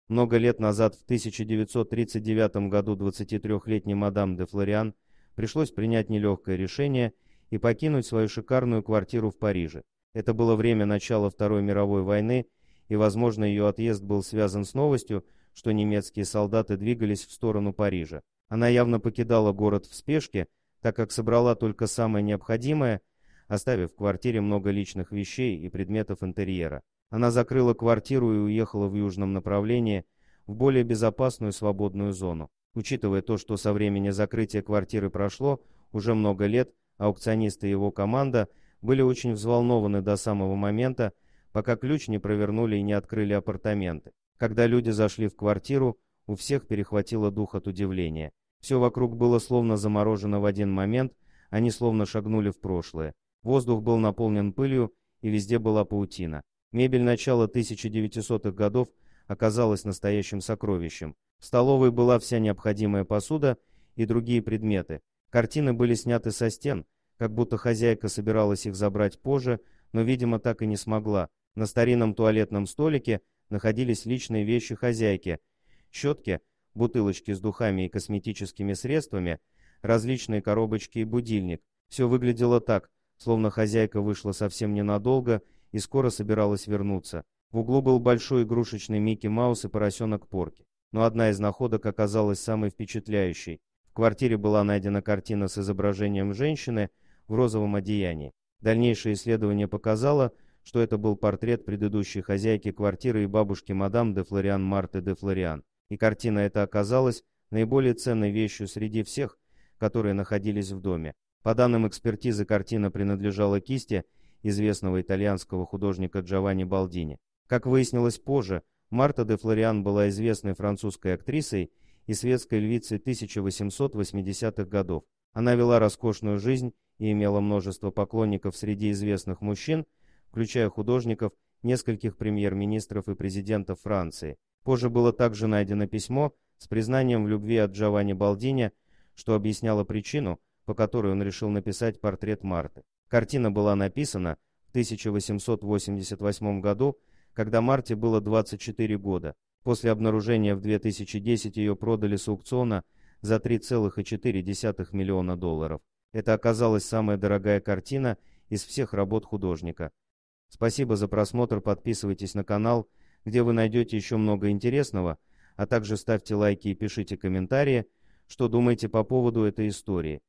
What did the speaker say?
Много лет назад, в 1939 году, 23-летней мадам де Флориан пришлось принять нелегкое решение и покинуть свою шикарную квартиру в Париже. Это было время начала Второй мировой войны, и, возможно, ее отъезд был связан с новостью, что немецкие солдаты двигались в сторону Парижа. Она явно покидала город в спешке, так как собрала только самое необходимое, оставив в квартире много личных вещей и предметов интерьера. Она закрыла квартиру и уехала в южном направлении, в более безопасную свободную зону. Учитывая то, что со времени закрытия квартиры прошло уже много лет, аукционист и его команда были очень взволнованы до самого момента, пока ключ не провернули и не открыли апартаменты. Когда люди зашли в квартиру, у всех перехватило дух от удивления. Все вокруг было словно заморожено в один момент, они словно шагнули в прошлое. Воздух был наполнен пылью, и везде была паутина. Мебель начала 1900-х годов оказалась настоящим сокровищем. В столовой была вся необходимая посуда и другие предметы. Картины были сняты со стен, как будто хозяйка собиралась их забрать позже, но, видимо, так и не смогла. На старинном туалетном столике находились личные вещи хозяйки: щетки, бутылочки с духами и косметическими средствами, различные коробочки и будильник. Все выглядело так, словно хозяйка вышла совсем ненадолго и скоро собиралась вернуться. В углу был большой игрушечный Микки Маус и поросенок Порки. Но одна из находок оказалась самой впечатляющей. В квартире была найдена картина с изображением женщины в розовом одеянии. Дальнейшее исследование показало, что это был портрет предыдущей хозяйки квартиры и бабушки мадам де Флориан Марты де Флориан. И картина эта оказалась наиболее ценной вещью среди всех, которые находились в доме. По данным экспертизы, картина принадлежала кисти известного итальянского художника Джованни Балдини. Как выяснилось позже, Марта де Флориан была известной французской актрисой и светской львицей 1880-х годов. Она вела роскошную жизнь и имела множество поклонников среди известных мужчин, включая художников, нескольких премьер-министров и президентов Франции. Позже было также найдено письмо с признанием в любви от Джованни Балдини, что объясняло причину, по которой он решил написать портрет Марты. Картина была написана в 1888 году, когда Марте было 24 года. После обнаружения в 2010 ее продали с аукциона за $3,4 миллиона. Это оказалась самая дорогая картина из всех работ художника. Спасибо за просмотр, подписывайтесь на канал, где вы найдете еще много интересного, а также ставьте лайки и пишите комментарии, что думаете по поводу этой истории.